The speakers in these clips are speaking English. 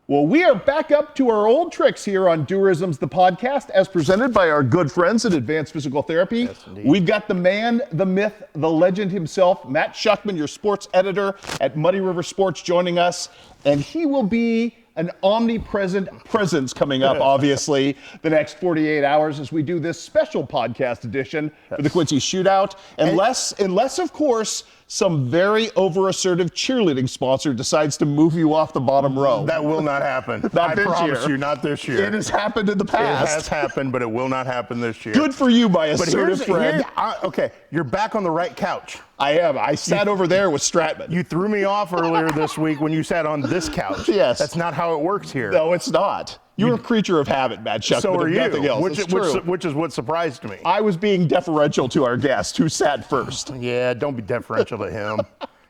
Well, we are back up to our old tricks here on Tourism's The Podcast, as presented by our good friends at Advanced Physical Therapy. Yes, indeed. We've got the man, the myth, the legend himself, Matt Schuckman, your sports editor at Muddy River Sports, joining us. And he will be an omnipresent presence coming up, obviously, the next 48 hours as we do this special podcast edition for the Quincy Shootout. Unless, of course, some very over-assertive cheerleading sponsor decides to move you off the bottom row. That will not happen. Not I this promise year. you, not this year. It has happened in the past. It has happened, but it will not happen this year. Good for you, my But assertive friend. okay, you're back on the right couch. I am. I sat over there with Stratman. You threw me off earlier this week when you sat on this couch. Yes. That's not how it works here. No, it's not. You're a creature of habit, Matt Schuckman. So are if nothing you, else. which is what surprised me. I was being deferential to our guest, who sat first. Yeah, don't be deferential to him.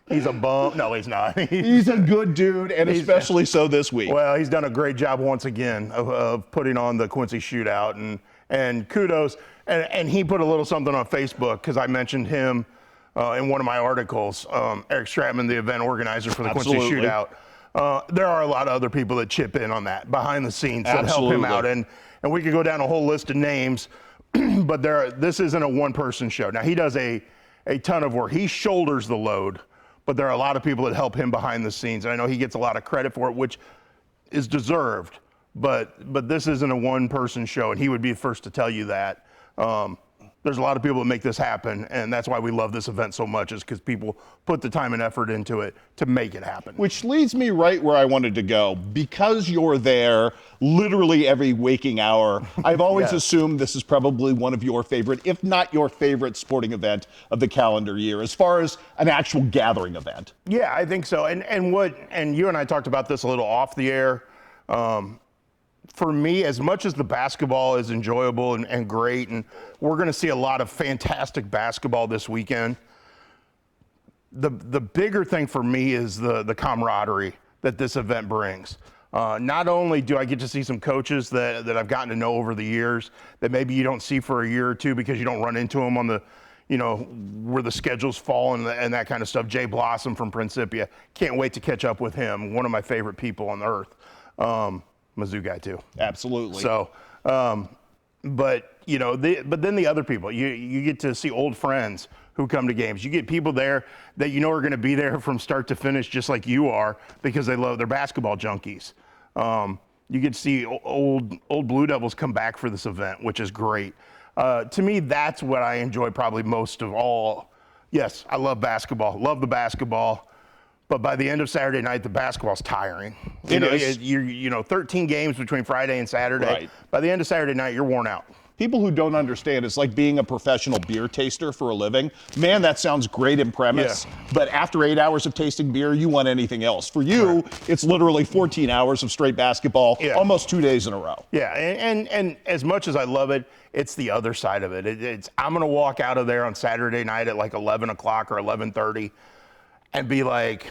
He's a bum. No, he's not. He's a good dude, and especially so this week. Well, he's done a great job once again of putting on the Quincy Shootout, and kudos. And he put a little something on Facebook because I mentioned him in one of my articles. Eric Stratman, the event organizer for the Quincy Shootout. There are a lot of other people that chip in on that behind the scenes that help him out, and we could go down a whole list of names, but this isn't a one-person show. Now he does a ton of work. He shoulders the load. But there are a lot of people that help him behind the scenes. And I know he gets a lot of credit for it, which is deserved. But this isn't a one-person show, and he would be the first to tell you that. There's a lot of people that make this happen, and that's why we love this event so much, is because people put the time and effort into it to make it happen. Which leads me right where I wanted to go. Because you're there literally every waking hour, I've always assumed this is probably one of your favorite, if not your favorite, sporting event of the calendar year, as far as an actual gathering event. Yeah, I think so. And you and I talked about this a little off the air. For me, as much as the basketball is enjoyable and great, and we're going to see a lot of fantastic basketball this weekend, the bigger thing for me is the camaraderie that this event brings. Not only do I get to see some coaches that I've gotten to know over the years that maybe you don't see for a year or two because you don't run into them on the, where the schedules fall and that kind of stuff. Jay Blossom from Principia. Can't wait to catch up with him. One of my favorite people on the earth. Mizzou guy too. Absolutely. So, but then the other people, you get to see old friends who come to games. You get people there that are going to be there from start to finish, just like you are, because they love their basketball junkies. You get to see old Blue Devils come back for this event, which is great. To me, that's what I enjoy probably most of all. Yes, I love basketball, love the basketball. But by the end of Saturday night, the basketball's tiring. It is. 13 games between Friday and Saturday. Right. By the end of Saturday night, you're worn out. People who don't understand, it's like being a professional beer taster for a living. Man, that sounds great in premise, but after 8 hours of tasting beer, you want anything else. For you, it's literally 14 hours of straight basketball, almost 2 days in a row. Yeah, and as much as I love it, it's the other side of it. I'm going to walk out of there on Saturday night at like 11 o'clock or 11:30 and be like,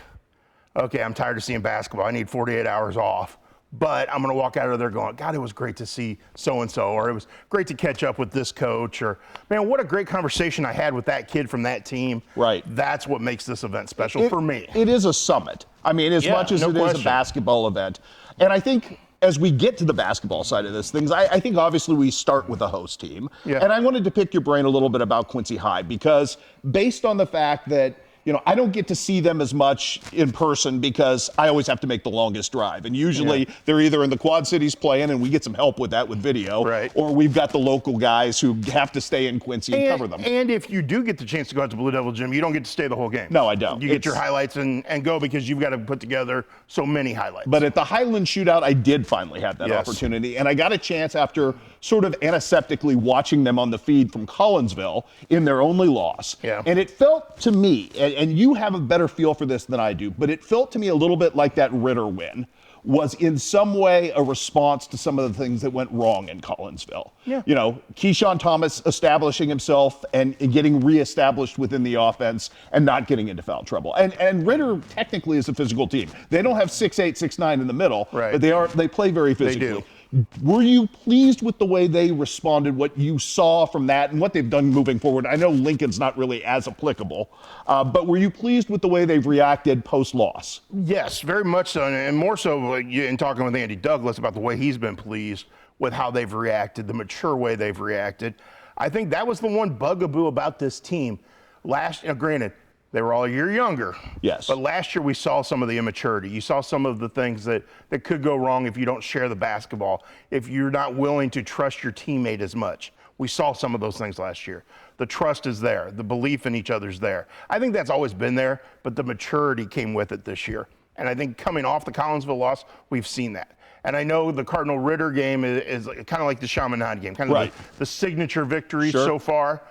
okay, I'm tired of seeing basketball. I need 48 hours off. But I'm going to walk out of there going, God, it was great to see so-and-so, or it was great to catch up with this coach, or, man, what a great conversation I had with that kid from that team. Right. That's what makes this event special for me. It is a summit. I mean, as much as it is a basketball event. And I think as we get to the basketball side of this things, I think obviously we start with a host team. Yeah. And I wanted to pick your brain a little bit about Quincy High, because based on the fact that I don't get to see them as much in person because I always have to make the longest drive. And usually they're either in the Quad Cities playing, and we get some help with that with video, or we've got the local guys who have to stay in Quincy and cover them. And if you do get the chance to go out to Blue Devil Gym, you don't get to stay the whole game. No, I don't. You get your highlights and go, because you've got to put together so many highlights. But at the Highland Shootout, I did finally have that opportunity. And I got a chance after sort of antiseptically watching them on the feed from Collinsville in their only loss. Yeah. And it felt to me, and you have a better feel for this than I do, but it felt to me a little bit like that Ritter win was in some way a response to some of the things that went wrong in Collinsville. Yeah. Keyshawn Thomas establishing himself and getting reestablished within the offense and not getting into foul trouble. And Ritter technically is a physical team. They don't have 6'8", 6'9" in the middle, but they play very physically. They do. Were you pleased with the way they responded, what you saw from that, and what they've done moving forward? I know Lincoln's not really as applicable, but were you pleased with the way they've reacted post-loss? Yes, very much so, and more so in talking with Andy Douglas about the way he's been pleased with how they've reacted, the mature way they've reacted. I think that was the one bugaboo about this team. Granted, they were all a year younger. Yes. But last year we saw some of the immaturity. You saw some of the things that could go wrong if you don't share the basketball, if you're not willing to trust your teammate as much. We saw some of those things last year. The trust is there. The belief in each other's there. I think that's always been there, but the maturity came with it this year. And I think coming off the Collinsville loss, we've seen that. And I know the Cardinal Ritter game is kind of like the Chaminade game, kind of Right. the signature victory Sure. so far.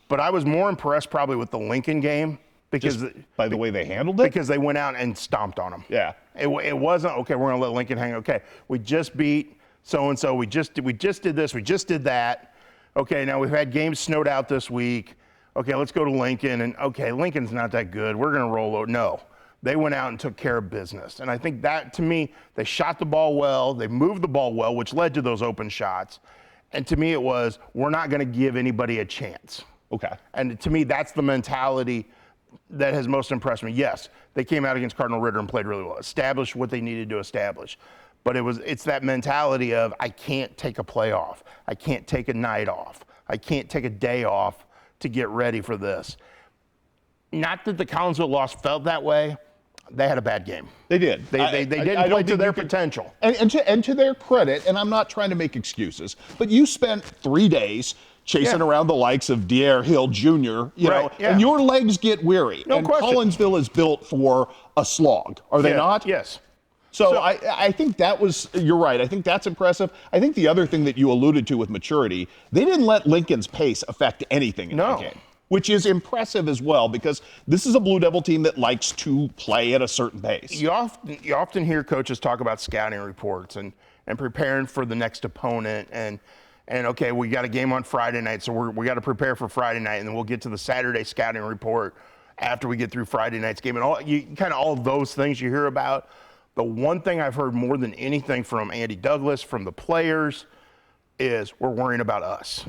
But I was more impressed probably with the Lincoln game because By the way they handled it? because they went out and stomped on them. Yeah. It wasn't, okay, we're going to let Lincoln hang. Okay, we just beat so-and-so. We just did this. We just did that. Okay, now we've had games snowed out this week. Okay, let's go to Lincoln. And, okay, Lincoln's not that good. We're going to roll over. No. They went out and took care of business. And I think that, to me, they shot the ball well. They moved the ball well, which led to those open shots. And to me, it was, we're not going to give anybody a chance. Okay. And to me, that's the mentality that has most impressed me. Yes, they came out against Cardinal Ritter and played really well, established what they needed to establish. But it's that mentality of, I can't take a play off. I can't take a night off. I can't take a day off to get ready for this. Not that the Collinsville loss felt that way. They had a bad game. They did. They didn't play to their potential. And to their credit, and I'm not trying to make excuses, but you spent 3 days chasing around the likes of Dier Hill Jr., you know, and your legs get weary. No and question. Collinsville is built for a slog, are they not? Yes. So I think that was, you're right, I think that's impressive. I think the other thing that you alluded to with maturity, they didn't let Lincoln's pace affect anything in that game, which is impressive as well, because this is a Blue Devil team that likes to play at a certain pace. You often hear coaches talk about scouting reports and preparing for the next opponent and okay, we got a game on Friday night, so we got to prepare for Friday night, and then we'll get to the Saturday scouting report after we get through Friday night's game, and all of those things you hear about. The one thing I've heard more than anything from Andy Douglas, from the players, is we're worrying about us.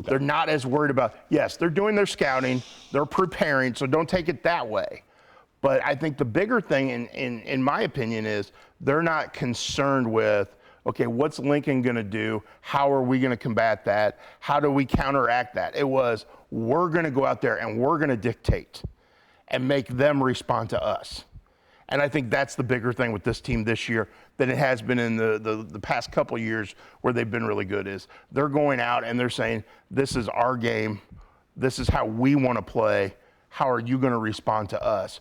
Okay. They're not as worried about, yes, they're doing their scouting, they're preparing, so don't take it that way. But I think the bigger thing, in my opinion, is they're not concerned with, okay, what's Lincoln going to do? How are we going to combat that? How do we counteract that? It was, we're going to go out there and we're going to dictate and make them respond to us. And I think that's the bigger thing with this team this year than it has been in the past couple of years where they've been really good, is they're going out and they're saying, this is our game. This is how we want to play. How are you going to respond to us?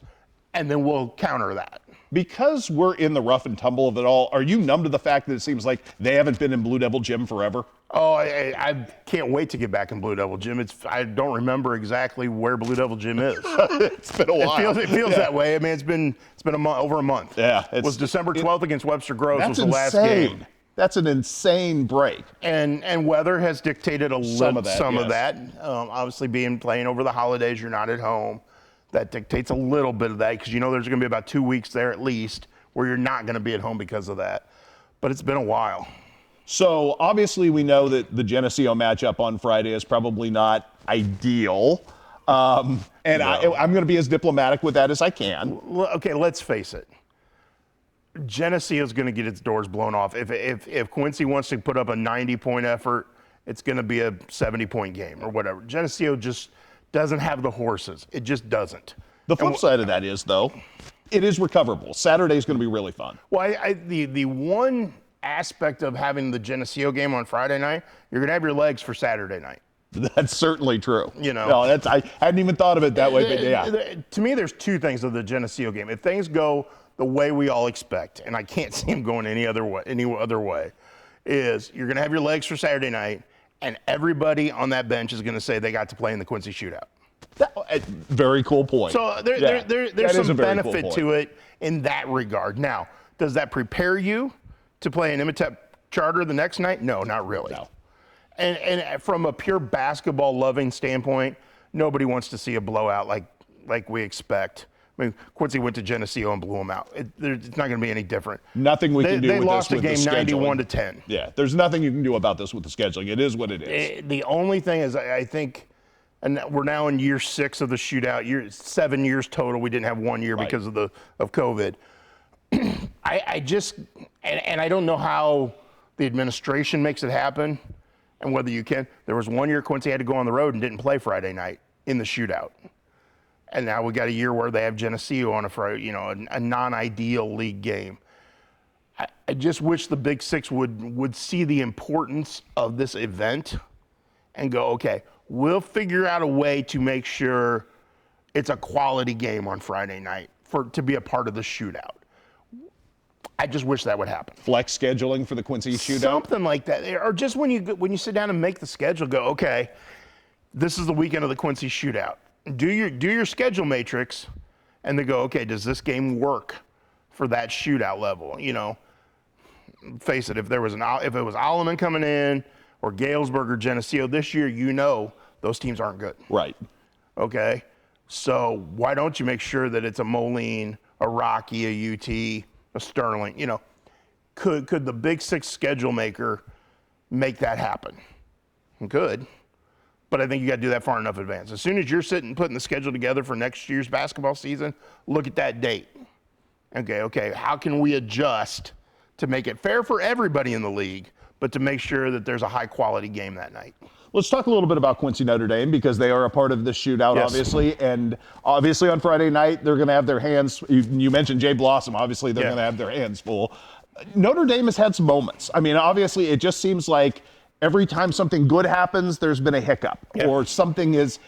And then we'll counter that. Because we're in the rough and tumble of it all, are you numb to the fact that it seems like they haven't been in Blue Devil Gym forever? Oh, I can't wait to get back in Blue Devil Gym. I don't remember exactly where Blue Devil Gym is. It's been a while. It feels that way. I mean, it's been over a month. Yeah. It was December 12th against Webster Groves was the last insane. game. That's an insane break. And weather has dictated Some of that. Obviously, playing over the holidays, you're not at home. That dictates a little bit of that, because you know there's going to be about 2 weeks there at least where you're not going to be at home because of that. But it's been a while. So obviously we know that the Geneseo matchup on Friday is probably not ideal. I'm going to be as diplomatic with that as I can. Okay, let's face it. Geneseo is going to get its doors blown off. If Quincy wants to put up a 90-point effort, it's going to be a 70-point game or whatever. Geneseo just doesn't have the horses. It just doesn't. The flip side of that is, though, it is recoverable. Saturday is going to be really fun. Well, the one aspect of having the Geneseo game on Friday night, you're going to have your legs for Saturday night. That's certainly true. You know, no, I hadn't even thought of it that way, but yeah. To me, there's two things of the Geneseo game. If things go the way we all expect, and I can't see them going any other way, is you're going to have your legs for Saturday night, and everybody on that bench is going to say they got to play in the Quincy Shootout. Very cool point. So there's some benefit to it in that regard. Now, does that prepare you to play an Imhotep Charter the next night? No, not really. No. And from a pure basketball loving standpoint, nobody wants to see a blowout like we expect I mean, Quincy went to Geneseo and blew them out. It's not going to be any different. Nothing we can do They with lost this the with game the scheduling. 91-10. Yeah, there's nothing you can do about this with the scheduling. It is what it is. The only thing is, I think, and we're now in year 6 of the shootout. 7 years total. We didn't have 1 year because of COVID. I just and I don't know how the administration makes it happen, and whether you can. There was 1 year Quincy had to go on the road and didn't play Friday night in the shootout. And now we got a year where they have Geneseo on a Friday, a non-ideal league game. I just wish the Big Six would see the importance of this event and go, okay, we'll figure out a way to make sure it's a quality game on Friday night to be a part of the shootout. I just wish that would happen. Flex scheduling for the Quincy shootout? Something like that. Or just when you sit down and make the schedule, go, okay, this is the weekend of the Quincy shootout. Do your schedule matrix, and they go, okay, does this game work for that shootout level? Face it, if it was Alleman coming in or Galesburg or Geneseo this year, those teams aren't good. Right. Okay, so why don't you make sure that it's a Moline, a Rocky, a UT, a Sterling? Could the Big Six schedule maker make that happen? Good. But I think you got to do that far enough in advance. As soon as you're putting the schedule together for next year's basketball season, look at that date. Okay, how can we adjust to make it fair for everybody in the league, but to make sure that there's a high-quality game that night? Let's talk a little bit about Quincy Notre Dame because they are a part of the shootout, Yes. obviously. And obviously on Friday night, they're going to have their hands, you mentioned Jay Blossom, obviously they're going to have their hands full. Notre Dame has had some moments. I mean, obviously it just seems like every time something good happens, there's been a hiccup or something it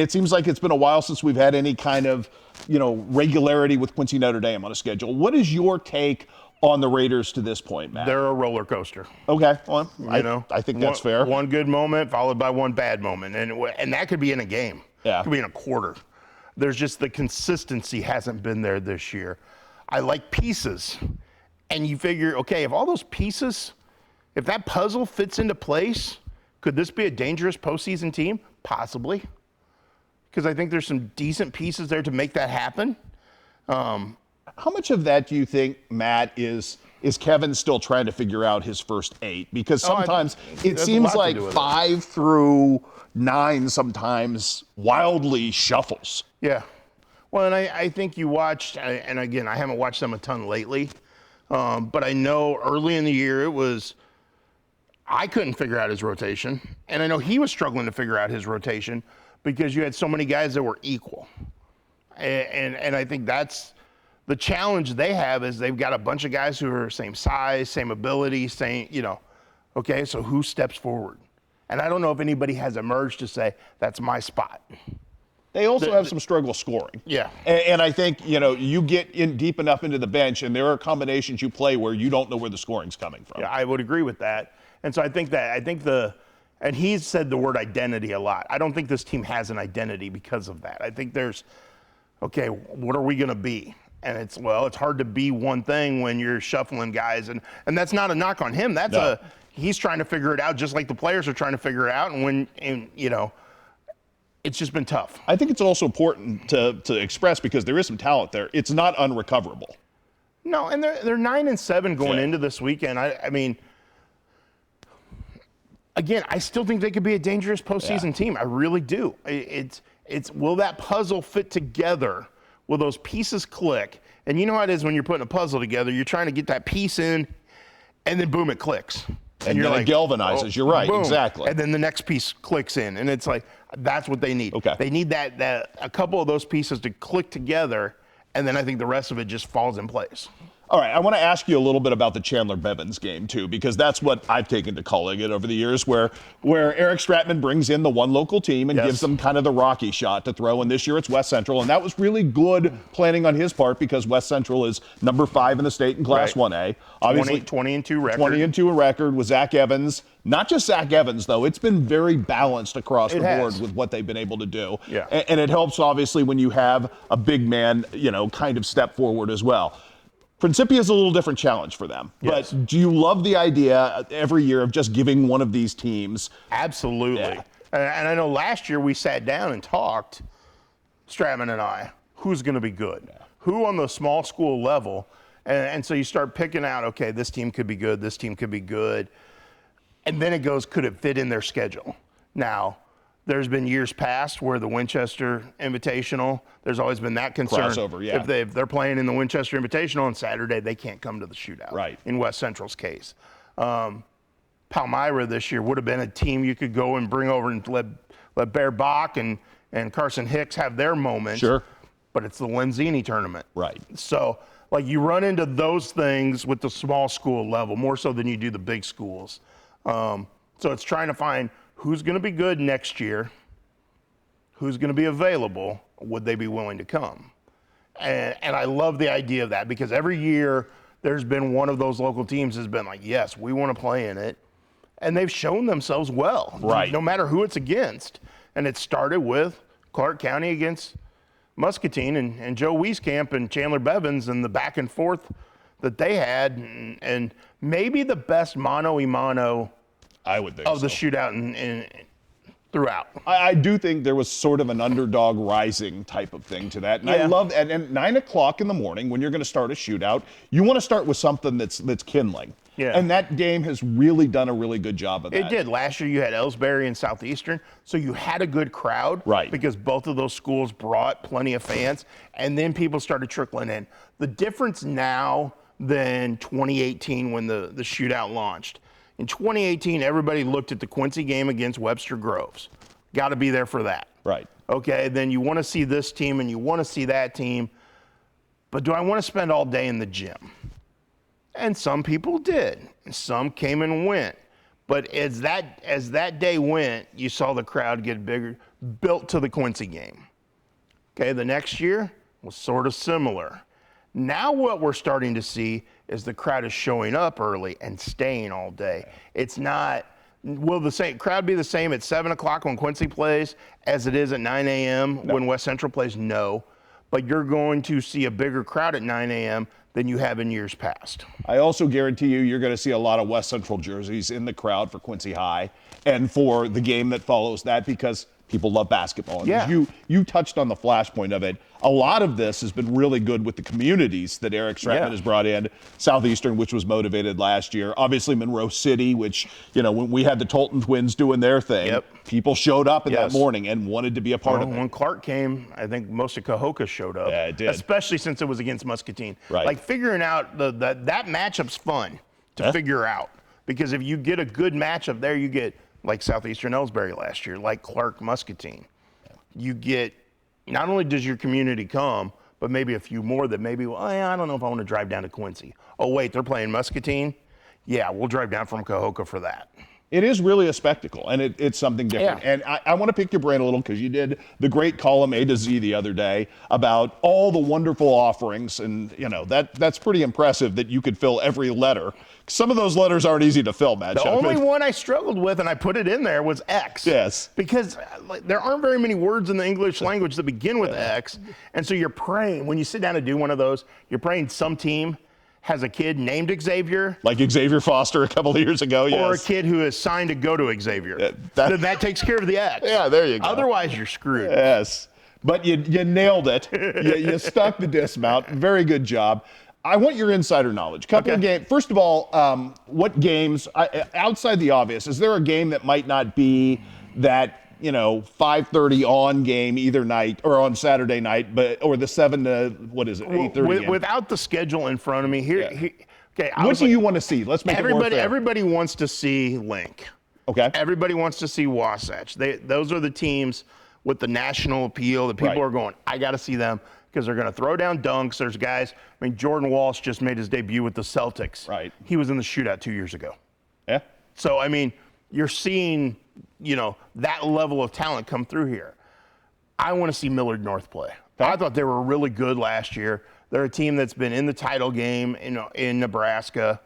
seems like it's been a while since we've had any kind of, regularity with Quincy Notre Dame on a schedule. What is your take on the Raiders to this point, Matt? They're a roller coaster. Okay, well, I think that's fair. One good moment followed by one bad moment, and that could be in a game. Yeah. It could be in a quarter. There's just the consistency hasn't been there this year. I like pieces, and you figure, okay, if all those pieces, if that puzzle fits into place, could this be a dangerous postseason team? Possibly, because I think there's some decent pieces there to make that happen. How much of that do you think, Matt, is Kevin still trying to figure out his first 8? Because sometimes it seems like 5 through 9 sometimes wildly shuffles. Yeah. Well, and I think you watched, and again, I haven't watched them a ton lately, but I know early in the year I couldn't figure out his rotation, and I know he was struggling to figure out his rotation because you had so many guys that were equal. And I think that's the challenge they have is they've got a bunch of guys who are same size, same ability, okay, so who steps forward? And I don't know if anybody has emerged to say, that's my spot. They also have some struggle scoring. Yeah. And I think, you get in deep enough into the bench and there are combinations you play where you don't know where the scoring's coming from. Yeah, I would agree with that. And so I think and he's said the word identity a lot. I don't think this team has an identity because of that. I think there's, okay, what are we going to be? And it's hard to be one thing when you're shuffling guys. And that's not a knock on him. He's trying to figure it out just like the players are trying to figure it out. And it's just been tough. I think it's also important to express because there is some talent there. It's not unrecoverable. No, and they're 9-7 going into this weekend. I mean, again, I still think they could be a dangerous postseason team. I really do. It's will that puzzle fit together? Will those pieces click? And you know how it is when you're putting a puzzle together. You're trying to get that piece in, and then boom, it clicks. And you're like, it galvanizes. You're right, boom. exactly. And then the next piece clicks in, and it's like that's what they need. Okay. They need that a couple of those pieces to click together, and then I think the rest of it just falls in place. All right, I want to ask you a little bit about the Chandler Bevins game, too, because that's what I've taken to calling it over the years, where Eric Stratman brings in the one local team and gives them kind of the Rocky shot to throw, and this year it's West Central, and that was really good planning on his part because West Central is number 5 in the state in Class 1A. Obviously, 20-2 record. 20-2 record with Zach Evans. Not just Zach Evans, though. It's been very balanced across the board with what they've been able to do. Yeah. And it helps, obviously, when you have a big man, kind of step forward as well. Principia is a little different challenge for them. Yes. But do you love the idea every year of just giving one of these teams? Absolutely. Yeah. And I know last year we sat down and talked, Stratman and I, who's going to be good? who on the small school level, and so you start picking out, okay, this team could be good, this team could be good, and then it goes, could it fit in their schedule? Now, there's been years past where the Winchester Invitational, there's always been that concern. Crossover, yeah. If they're playing in the Winchester Invitational on Saturday, they can't come to the shootout. Right. In West Central's case. Palmyra this year would have been a team you could go and bring over and let Bear Bach and Carson Hicks have their moment. Sure. But it's the Lenzini tournament. Right. So, like, you run into those things with the small school level more so than you do the big schools. So it's trying to find who's going to be good next year, who's going to be available, would they be willing to come? And I love the idea of that because every year there's been one of those local teams has been like, yes, we want to play in it. And they've shown themselves well, Right. no matter who it's against. And it started with Clark County against Muscatine and Joe Wieskamp and Chandler Bevins and the back and forth that they had. And maybe the best mano-a-mano I would think of so. the shootout throughout. I do think there was sort of an underdog rising type of thing to that. And I Yeah. love and 9 o'clock in the morning when you're going to start a shootout, you want to start with something that's kindling. Yeah. And that game has really done a really good job of that. It did. Last year you had Ellsbury and Southeastern, so you had a good crowd. Right. Because both of those schools brought plenty of fans, and then people started trickling in. The difference now than 2018 when the shootout launched. In 2018, everybody looked at the Quincy game against Webster Groves. Got to be there for that. Right. Okay, then you want to see this team and you want to see that team, but do I want to spend all day in the gym? And some people did. Some came and went. But as that day went, you saw the crowd get bigger, built to the Quincy game. Okay, the next year was sort of similar. Now what we're starting to see is the crowd is showing up early and staying all day. It's not, will the same crowd be the same at 7 o'clock when Quincy plays as it is at 9 a.m. when West Central plays? No. But you're going to see a bigger crowd at 9 a.m. than you have in years past. I also guarantee you're going to see a lot of West Central jerseys in the crowd for Quincy High and for the game that follows that because people love basketball. And Yeah. you touched on the flashpoint of it. A lot of this has been really good with the communities that Eric Stratman Yeah. has brought in. Southeastern, which was motivated last year. Obviously Monroe City, which, when we had the Tolton twins doing their thing, Yep. people showed up in that Yes. morning and wanted to be a part of it. When Clark came, I think most of Cahokia showed up. Yeah, it did. Especially since it was against Muscatine. Right. Like figuring out that matchup's fun to figure out. Because if you get a good matchup there, you get like Southeastern Ellsbury last year, like Clark Muscatine. You get, not only does your community come, but maybe a few more that maybe, well, I don't know if I want to drive down to Quincy. Oh, wait, they're playing Muscatine? Yeah, we'll drive down from Cahokia for that. It is really a spectacle, and it's something different. Yeah. And I want to pick your brain a little because you did the great column A to Z the other day about all the wonderful offerings, and that's pretty impressive that you could fill every letter. Some of those letters aren't easy to fill, Matt. The only one I struggled with, and I put it in there, was X. Yes. Because there aren't very many words in the English language that begin with X. And so you're praying, when you sit down to do one of those, you're praying some team has a kid named Xavier. Like Xavier Foster a couple of years ago, yes. Or a kid who is signed to go to Xavier. Then that takes care of the X. Yeah, there you go. Otherwise, you're screwed. Yes. But you nailed it. you stuck the dismount. Very good job. I want your insider knowledge. Couple of games. First of all, what games, outside the obvious, is there a game that might not be that 5:30 on game either night or on Saturday night, or the 7 to 8:30 game? Without the schedule in front of me, okay. What do you want to see? Let's make it more fair. Everybody wants to see Link. Okay. Everybody wants to see Wasatch. Those are the teams with the national appeal that people Right. are going, I got to see them because they're going to throw down dunks. There's guys, Jordan Walsh just made his debut with the Celtics. Right. He was in the shootout 2 years ago. Yeah. So, you're seeing, that level of talent come through here. I want to see Millard North play. I thought they were really good last year. They're a team that's been in the title game in Nebraska,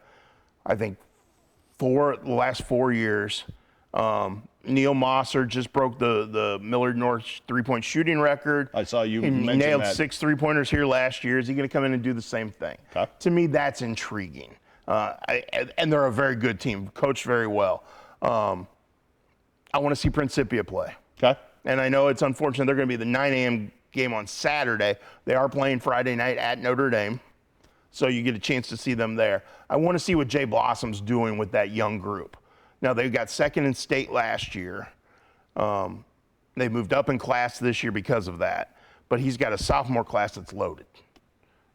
I think, the last 4 years. Neil Mosser just broke the Millard North three-point shooting record. I saw you He mention nailed that. 6 3-pointers here last year. Is he going to come in and do the same thing? Okay. To me, that's intriguing. And they're a very good team, coached very well. I want to see Principia play. Okay. And I know it's unfortunate they're going to be the 9 a.m. game on Saturday. They are playing Friday night at Notre Dame, so you get a chance to see them there. I want to see what Jay Blossom's doing with that young group. Now, they got second in state last year. They moved up in class this year because of that, but he's got a sophomore class that's loaded,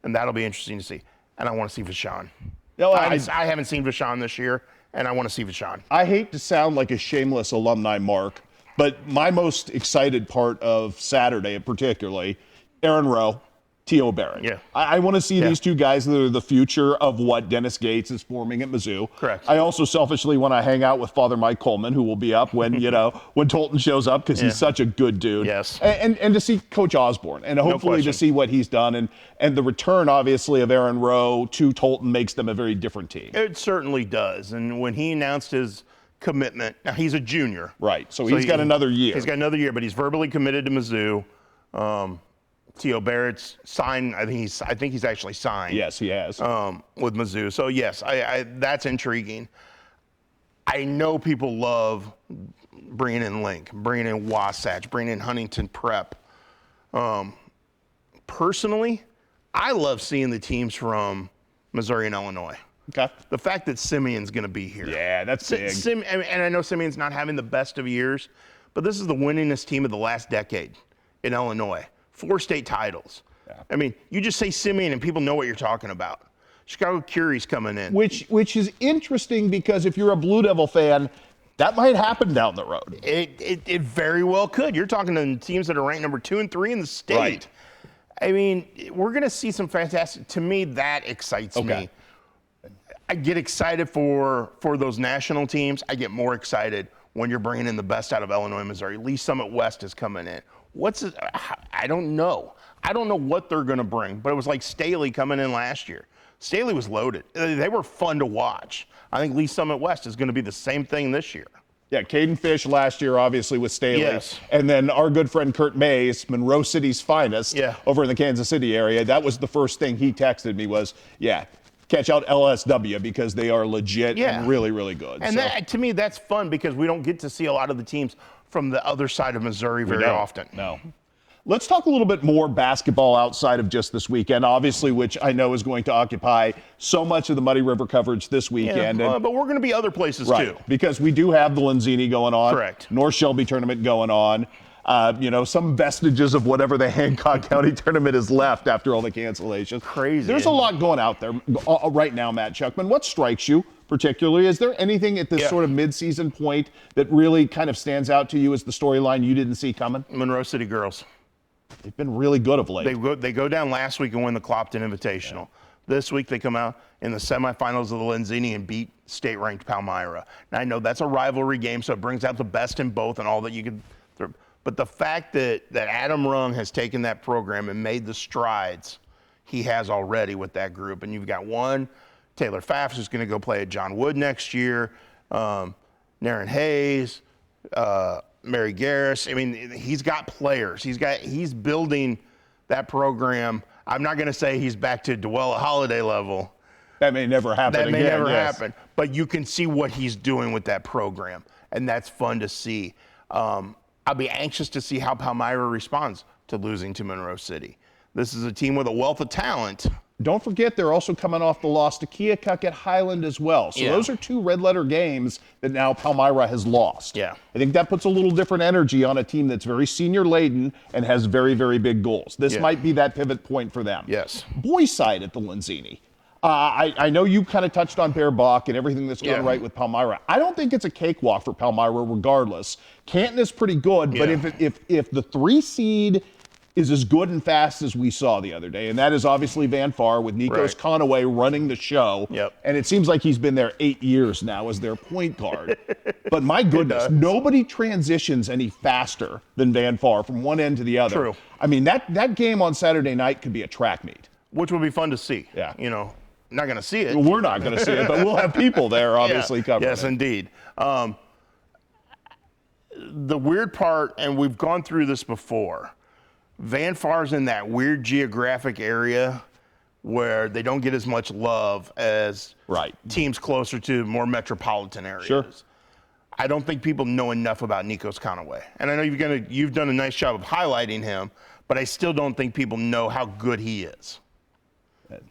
and that'll be interesting to see. And I want to see Vashon. No, I haven't seen Vashon this year, and I want to see Vashon. I hate to sound like a shameless alumni, Mark, but my most excited part of Saturday, particularly, Aaron Rowe, T.O. Barrett. Yeah. I want to see these two guys that are the future of what Dennis Gates is forming at Mizzou. Correct. I also selfishly want to hang out with Father Mike Coleman, who will be up when, when Tolton shows up, because he's such a good dude. Yes. And to see Coach Osborne, and hopefully to question. see what he's done. And the return, obviously, of Aaron Rowe to Tolton makes them a very different team. It certainly does. And when he announced his commitment, now he's a junior. Right. So he's got another year. He's got another year, but he's verbally committed to Mizzou. T.O. Barrett's signed. I think he's actually signed. Yes, he has. With Mizzou. So yes, I that's intriguing. I know people love bringing in Link, bringing in Wasatch, bringing in Huntington Prep. Personally, I love seeing the teams from Missouri and Illinois. Okay. The fact that Simeon's going to be here. Yeah, that's big. And I know Simeon's not having the best of years, but this is the winningest team of the last decade in Illinois. 4 state titles. Yeah. I mean, you just say Simeon and people know what you're talking about. Chicago Curie's coming in. Which is interesting, because if you're a Blue Devil fan, that might happen down the road. It very well could. You're talking to teams that are ranked number 2 and 3 in the state. Right. I mean, we're going to see some fantastic. To me, that excites me. I get excited for those national teams. I get more excited when you're bringing in the best out of Illinois, Missouri. Lee Summit West is coming in. I don't know. I don't know what they're going to bring, but it was like Staley coming in last year. Staley was loaded. They were fun to watch. I think Lee Summit West is going to be the same thing this year. Yeah, Caden Fish last year, obviously, with Staley. Yes. And then our good friend Kurt Mays, Monroe City's finest, over in the Kansas City area. That was the first thing he texted me was, catch out LSW, because they are legit and really, really good. And that, to me, that's fun, because we don't get to see a lot of the teams from the other side of Missouri very often. No. Let's talk a little bit more basketball outside of just this weekend, obviously, which I know is going to occupy so much of the Muddy River coverage this weekend. But we're going to be other places too. Because we do have the Lanzini going on. Correct. North Shelby tournament going on. Some vestiges of whatever the Hancock County tournament is left after all the cancellations. Crazy. There's a lot going out there right now, Matt Chuckman. What strikes you particularly? Is there anything at this sort of mid-season point that really kind of stands out to you as the storyline you didn't see coming? Monroe City girls. They've been really good of late. They go down last week and win the Clopton Invitational. This week they come out in the semifinals of the Lanzini and beat state-ranked Palmyra. Now, I know that's a rivalry game, so it brings out the best in both and all that you can. But the fact that Adam Rung has taken that program and made the strides he has already with that group, and you've got one, Taylor Pfaff, who's going to go play at John Wood next year, Naren Hayes, Mary Garris. I mean, he's got players. He's building that program. I'm not going to say he's back to Dwella Holiday level. That may never happen again. That may never happen. But you can see what he's doing with that program, and that's fun to see. I'll be anxious to see how Palmyra responds to losing to Monroe City. This is a team with a wealth of talent. Don't forget, they're also coming off the loss to Keokuk at Highland as well. So those are 2 red-letter games that now Palmyra has lost. Yeah. I think that puts a little different energy on a team that's very senior-laden and has very, very big goals. This might be that pivot point for them. Yes. Boys side at the Lanzini. I know you kind of touched on Bear Bach and everything that's going right with Palmyra. I don't think it's a cakewalk for Palmyra regardless. Canton is pretty good, but if the 3 seed is as good and fast as we saw the other day, and that is obviously Van Far with Nikos Conaway running the show. And it seems like he's been there 8 years now as their point guard. But my goodness, nobody transitions any faster than Van Far from one end to the other. True. I mean, that game on Saturday night could be a track meet. Which would be fun to see. Yeah. Not going to see it. We're not going to see it, but we'll have people there obviously covering Yes, it. indeed. The weird part, and we've gone through this before, Van Far's in that weird geographic area where they don't get as much love as teams closer to more metropolitan areas. Sure. I don't think people know enough about Nikos Conaway. And I know you've done a nice job of highlighting him, but I still don't think people know how good he is.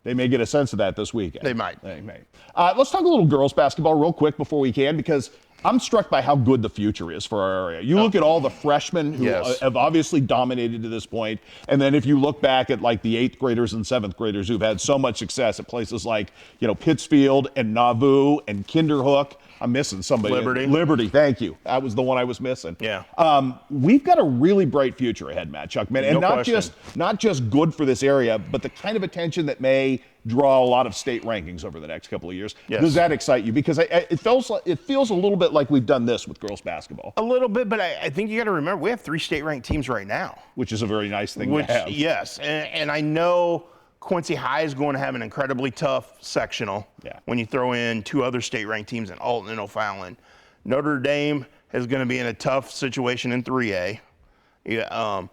They may get a sense of that this weekend. They might. They may. Let's talk a little girls basketball real quick before we can, because I'm struck by how good the future is for our area. You look at all the freshmen who Yes. have obviously dominated to this point, and then if you look back at like the 8th graders and 7th graders who've had so much success at places like, Pittsfield and Nauvoo and Kinderhook. I'm missing somebody. Liberty, thank you. That was the one I was missing. Yeah. We've got a really bright future ahead, Matt Chuckman, and No question. not just good for this area, but the kind of attention that may draw a lot of state rankings over the next couple of years. Yes. Does that excite you? Because it feels a little bit like we've done this with girls basketball, A little bit, but I think you got to remember we have 3 state-ranked teams right now. which is a very nice thing to have. Yes, and I know Quincy High is going to have an incredibly tough sectional Yeah. when you throw in 2 other state-ranked teams in Alton and O'Fallon. Notre Dame is going to be in a tough situation in 3A. Yeah,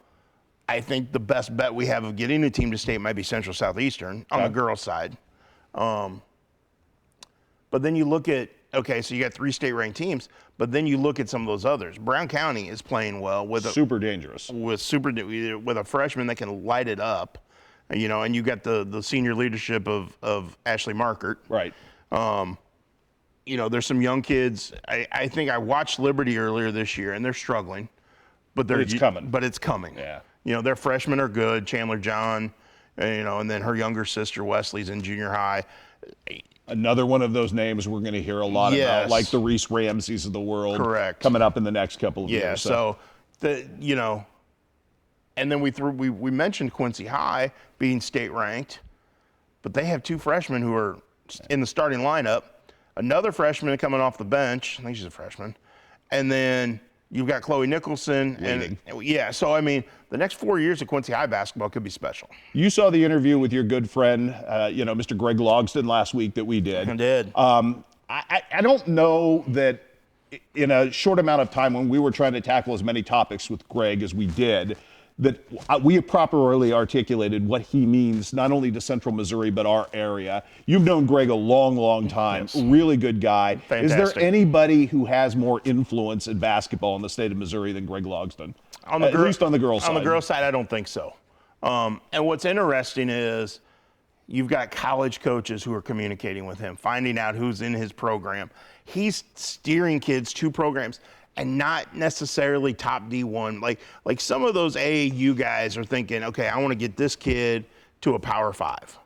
I think the best bet we have of getting a team to state might be Central Southeastern on the girls' side. But then you look at, okay, so you got 3 state-ranked teams, but then you look at some of those others. Brown County is playing well with Super dangerous. with a freshman that can light it up, and you got the senior leadership of Ashley Markert. Right. There's some young kids. I think I watched Liberty earlier this year, and they're struggling, but it's coming. But it's coming. Yeah. Their freshmen are good. Chandler John, and then her younger sister Wesley's in junior high. Another one of those names we're going to hear a lot about, Yes. like the Reese Ramseys of the world. Correct. Coming up in the next couple of Yeah. years. So and then we mentioned Quincy High being state ranked, but they have 2 freshmen who are in the starting lineup. Another freshman coming off the bench. I think she's a freshman. And then you've got Chloe Nicholson. Leading. So I mean, the next 4 years of Quincy High basketball could be special. You saw the interview with your good friend, Mr. Greg Logston last week that we did. I did. I don't know that in a short amount of time when we were trying to tackle as many topics with Greg as we did, that we have properly articulated what he means, not only to Central Missouri, but our area. You've known Greg a long, long time. Yes. Really good guy. Fantastic. Is there anybody who has more influence in basketball in the state of Missouri than Greg Logston? At least on the girls' side. On the girls' side, I don't think so. And what's interesting is you've got college coaches who are communicating with him, finding out who's in his program. He's steering kids to programs and not necessarily top D1. Like some of those AAU guys are thinking, okay, I want to get this kid to a Power 5.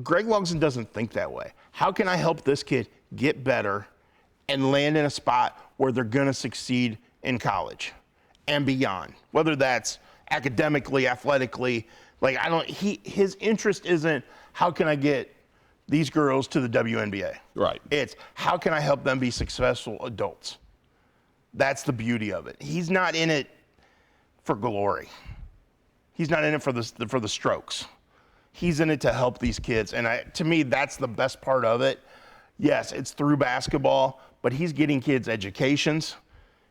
Greg Logston doesn't think that way. How can I help this kid get better and land in a spot where they're going to succeed in college and beyond? Whether that's academically, athletically, his interest isn't how can I get these girls to the WNBA. Right. It's how can I help them be successful adults? That's the beauty of it. He's not in it for glory. He's not in it for the strokes. He's in it to help these kids. And to me, that's the best part of it. Yes, it's through basketball, but he's getting kids educations.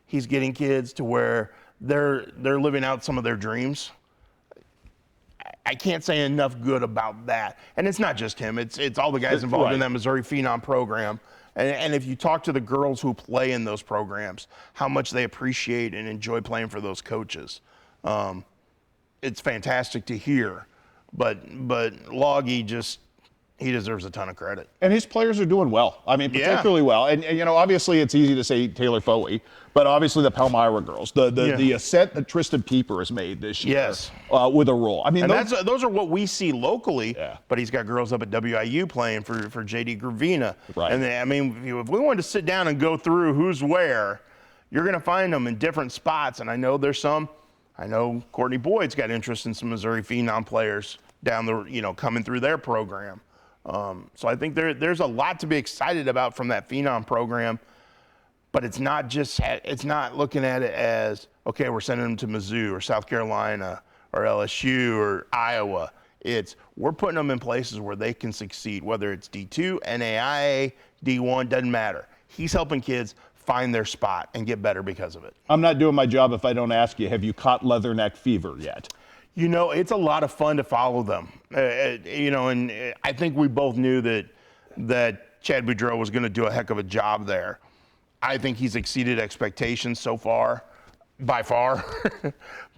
He's getting kids to where they're living out some of their dreams. I can't say enough good about that. And it's not just him. It's all the guys involved Right. in that Missouri Phenom program. And if you talk to the girls who play in those programs, how much they appreciate and enjoy playing for those coaches, it's fantastic to hear. But Loggy he deserves a ton of credit. And his players are doing well. I mean, Yeah. particularly well. And obviously it's easy to say Taylor Fowey, but obviously the Palmyra girls, the ascent that Tristan Pieper has made this year Yes. with a role. I mean, And those are what we see locally, Yeah. but he's got girls up at WIU playing for JD Gravina. Right. And I mean, if we wanted to sit down and go through who's where, you're going to find them in different spots. And I know I know Courtney Boyd's got interest in some Missouri Phenom players down coming through their program. So I think there's a lot to be excited about from that Phenom program, but it's not looking at it as, okay, we're sending them to Mizzou or South Carolina or LSU or Iowa. We're putting them in places where they can succeed, whether it's D2, NAIA, D1, doesn't matter. He's helping kids find their spot and get better because of it. I'm not doing my job if I don't ask you, have you caught leatherneck fever yet? It's a lot of fun to follow them. And I think we both knew that Chad Boudreau was going to do a heck of a job there. I think he's exceeded expectations so far, by far.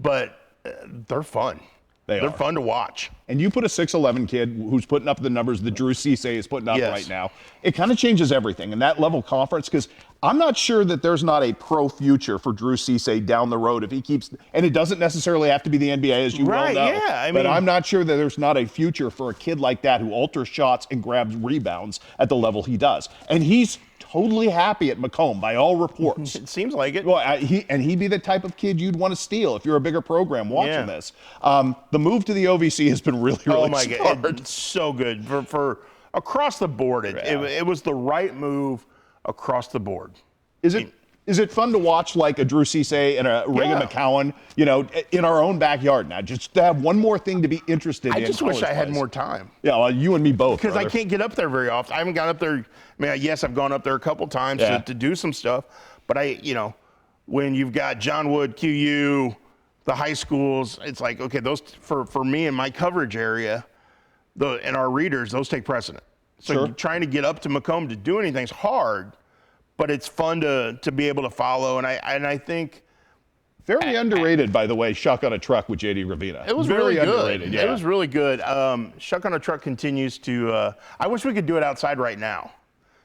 But they're fun. They're They are. fun to watch. And you put a 6'11" kid who's putting up the numbers that Drew Cisse is putting up Yes. right now, it kind of changes everything. And that level conference, because I'm not sure that there's not a pro future for Drew Cisse down the road if he keeps, and it doesn't necessarily have to be the NBA, as you Right, well know. yeah, but I'm not sure that there's not a future for a kid like that who alters shots and grabs rebounds at the level he does. And he's totally happy at Macomb by all reports. It seems like it. Well, he'd be the type of kid you'd want to steal if you're a bigger program watching Yeah. this. The move to the OVC has been really Oh my smart. God, it's so good for across the board. It was the right move across the board. Is it fun to watch like a Drew Cisse and a Reagan Yeah. McCowan, in our own backyard now, just to have one more thing to be interested in? I just wish I had college-wise? more time. Yeah, well, you and me both. Because I brother. can't get up there very often. I haven't gone up there. I mean, yes, I've gone up there a couple times Yeah. to do some stuff. But when you've got John Wood, QU, the high schools, it's like, okay, those for me in my coverage area, and our readers, those take precedent. So Sure. trying to get up to Macomb to do anything's hard, but it's fun to be able to follow. And I think Very underrated, by the way, Shuck on a Truck with JD Ravina. it was Very really good. underrated, yeah. It was really good. Shuck on a Truck continues to. I wish we could do it outside right now.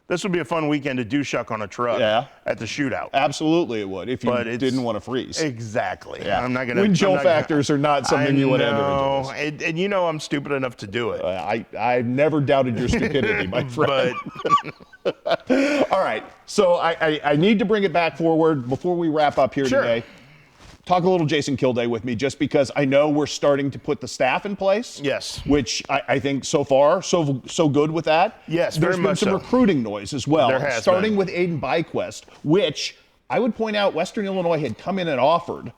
This would be a fun weekend to do Shuck on a Truck at the shootout. Absolutely, it would if you But it's- didn't want to freeze. Exactly. Yeah. I'm not gonna. Wind chill I'm not gonna- factors are not something you would enter into this. and I'm stupid enough to do it. I've never doubted your stupidity, my friend. But All right, so I need to bring it back forward before we wrap up here Sure. today. Talk a little Jason Kilday with me, just because I know we're starting to put the staff in place. Yes. Which I think so far, so good with that. Yes, There's very been much some so. recruiting noise as well. There has starting been. with Aiden Byquist, which I would point out Western Illinois had come in and offered.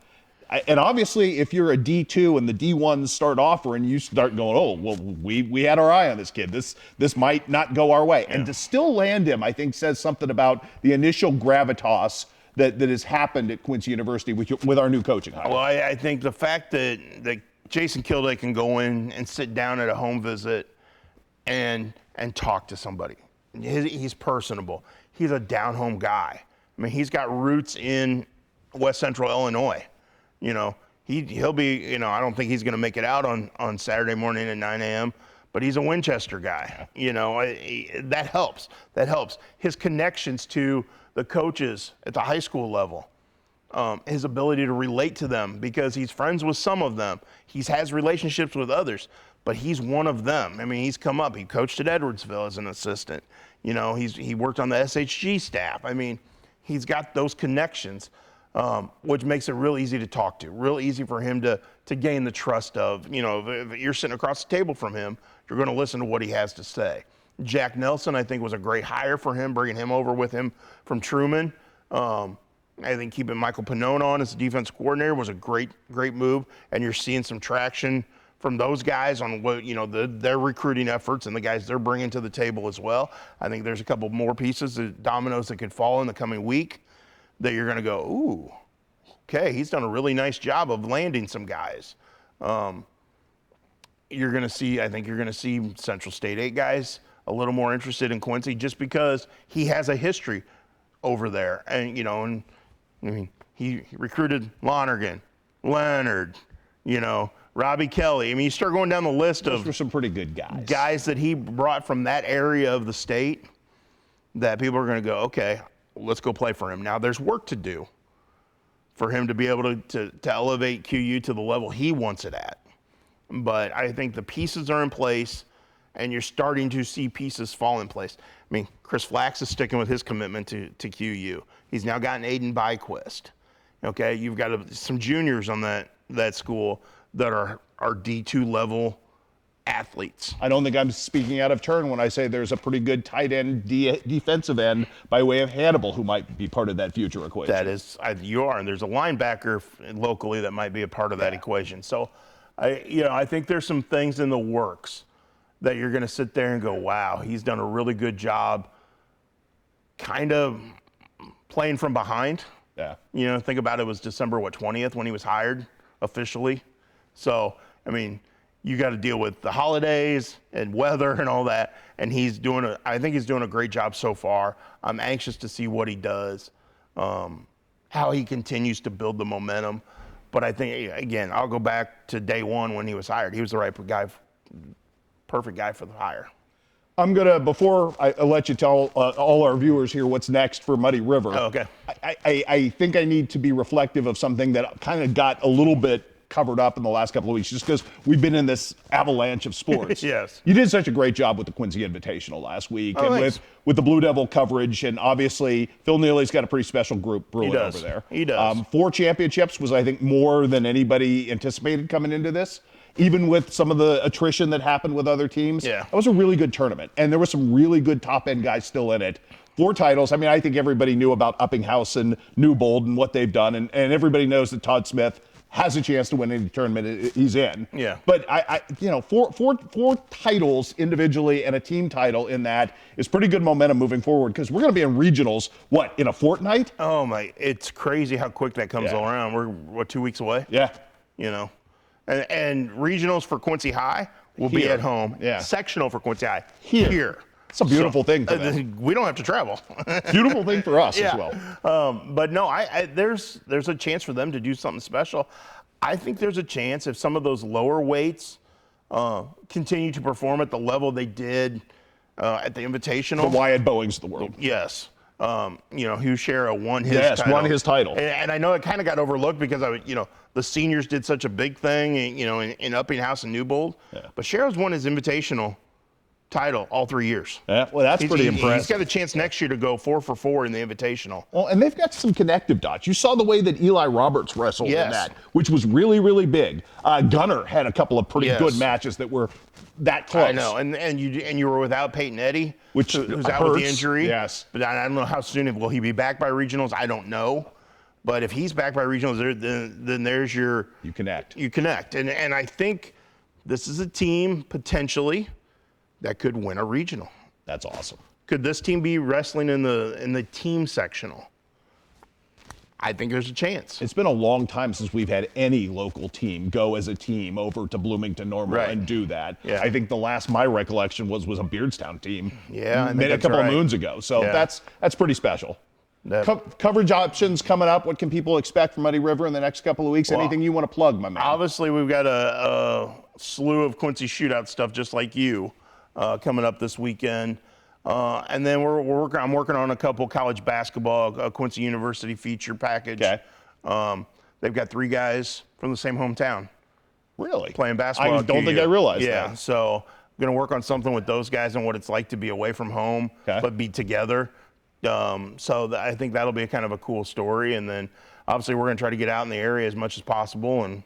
And obviously, if you're a D2 and the D1s start offering, you start going, oh, well, we had our eye on this kid. This might not go our way. And to still land him, I think, says something about the initial gravitas that has happened at Quincy University with our new coaching hire. well, I think the fact that Jason Kilday can go in and sit down at a home visit and talk to somebody. He's personable. He's a down-home guy. I mean, he's got roots in West Central Illinois. He'll be, I don't think he's going to make it out on Saturday morning at 9 a.m., but he's a Winchester guy. That helps. That helps. His connections to the coaches at the high school level, his ability to relate to them because he's friends with some of them. He has relationships with others, but he's one of them. I mean, he's come up. He coached at Edwardsville as an assistant. He worked on the SHG staff. I mean, he's got those connections, which makes it real easy to talk to, real easy for him to gain the trust of, if you're sitting across the table from him, you're going to listen to what he has to say. Jack Nelson, I think, was a great hire for him, bringing him over with him from Truman. I think keeping Michael Pannone on as the defense coordinator was a great move, and you're seeing some traction from those guys on what their recruiting efforts and the guys they're bringing to the table as well. I think there's a couple more pieces, dominoes that could fall in the coming week that you're going to go, ooh, okay, he's done a really nice job of landing some guys. I think you're going to see Central State 8 guys a little more interested in Quincy just because he has a history over there. And, he recruited Lonergan, Leonard, Robbie Kelly. I mean, you start going down the list Those of were some pretty good guys. guys that he brought from that area of the state that people are going to go, okay, let's go play for him. Now, there's work to do for him to be able to elevate QU to the level he wants it at. But I think the pieces are in place, and you're starting to see pieces fall in place. I mean, Chris Flax is sticking with his commitment to QU. He's now gotten Aiden Byquist. Okay, you've got some juniors on that school that are D2 level athletes. I don't think I'm speaking out of turn when I say there's a pretty good tight end defensive end by way of Hannibal who might be part of that future equation. That is, you are, and there's a linebacker locally that might be a part of that equation. So, I think there's some things in the works that you're going to sit there and go, wow, he's done a really good job kind of playing from behind. Yeah. Think about it was December 20th when he was hired officially. So, I mean, you got to deal with the holidays and weather and all that. And I think he's doing a great job so far. I'm anxious to see what he does, how he continues to build the momentum. But I think, again, I'll go back to day one when he was hired. He was the right guy, perfect guy for the hire. I'm going to, before I let you tell all our viewers here what's next for Muddy River, Oh, okay. I think I need to be reflective of something that kind of got a little bit covered up in the last couple of weeks, just because we've been in this avalanche of sports. Yes. You did such a great job with the Quincy Invitational last week, Oh, and thanks. with the Blue Devil coverage, and obviously Phil Neely's got a pretty special group brewing does. over there. He does. 4 championships was, I think, more than anybody anticipated coming into this. Even with some of the attrition that happened with other teams, Yeah. that was a really good tournament, and there were some really good top-end guys still in it. 4 titles. I mean, I think everybody knew about Uppinghouse and Newbold and what they've done, and everybody knows that Todd Smith has a chance to win any tournament he's in. Yeah. But I four titles individually and a team title in that is pretty good momentum moving forward, because we're going to be in regionals, in a fortnight? Oh, my. It's crazy how quick that comes Yeah. around. We're 2 weeks away? Yeah. You know. And regionals for Quincy High will be Here. at home. Yeah. Sectional for Quincy High. Here. It's a beautiful thing for them. We don't have to travel. Beautiful thing for us as well. But no, there's a chance for them to do something special. I think there's a chance if some of those lower weights continue to perform at the level they did at the Invitational. The Wyatt Bowings of the world. Yes. Hugh Shera won his Yes, title. won his title. And I know it kind of got overlooked because the seniors did such a big thing, in Uppinghouse and Newbold. Yeah. But Shera's won his Invitational title all 3 years. Yeah, well, that's pretty impressive. He's got a chance next year to go 4 for 4 in the Invitational. Well, and they've got some connective dots. You saw the way that Eli Roberts wrestled in Yes. that, which was really, really big. Gunner had a couple of pretty Yes. good matches that were that close. I know, and you were without Peyton Eddy, Which who's out with the hurts. injury. Yes. But I don't know how soon. Will he be back by regionals? I don't know. But if he's back by regionals, then there's your You connect. you connect. And I think this is a team potentially that could win a regional. That's awesome. Could this team be wrestling in the team sectional? I think there's a chance. It's been a long time since we've had any local team go as a team over to Bloomington Normal Right. and do that. Yeah. I think the last my recollection was a Beardstown team. Yeah, I think a that's couple of right. moons ago. So Yeah. that's pretty special. That- Coverage options coming up. What can people expect from Muddy River in the next couple of weeks? Well, Anything you want to plug, my man? Obviously, we've got a slew of Quincy shootout stuff just like you coming up this weekend. And then I'm working on a couple college basketball, Quincy University feature package. Okay. They've got 3 guys from the same hometown Really? playing basketball. I at don't think QU. I realized Yeah, that. so I'm going to work on something with those guys and what it's like to be away from home, Okay. but be together. I think that'll be a kind of a cool story. And then obviously we're going to try to get out in the area as much as possible and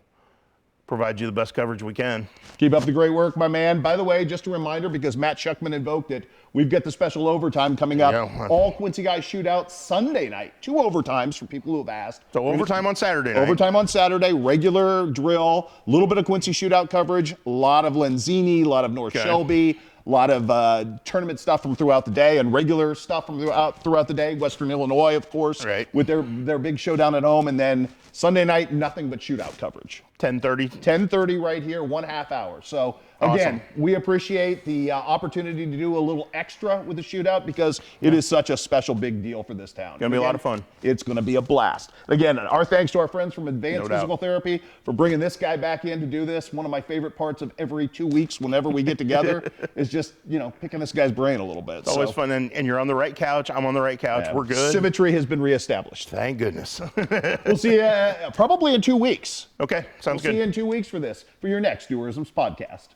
provide you the best coverage we can. Keep up the great work, my man. By the way, just a reminder, because Matt Shuckman invoked it, we've got the special overtime coming up. Yeah. All Quincy Guys shootout Sunday night. 2 overtimes for people who have asked. So overtime on Saturday night. Overtime on Saturday, regular drill, a little bit of Quincy shootout coverage, a lot of Lenzini, a lot of North Okay. Shelby, a lot of tournament stuff from throughout the day and regular stuff from throughout the day. Western Illinois, of course, Right. with their big showdown at home. And then Sunday night, nothing but shootout coverage. 10:30. 10:30 right here, 1/2 hour. So again, we appreciate the opportunity to do a little extra with the shootout because it is such a special big deal for this town. Gonna be a lot of fun. It's going to be a blast. Again, our thanks to our friends from Advanced No doubt. Physical Therapy for bringing this guy back in to do this. One of my favorite parts of every 2 weeks whenever we get together is just, picking this guy's brain a little bit. It's always fun. And you're on the right couch. I'm on the right couch. We're good. Symmetry has been reestablished. Thank goodness. We'll see you probably in 2 weeks. Okay, sounds We'll see you good. in 2 weeks for your next Tourism's podcast.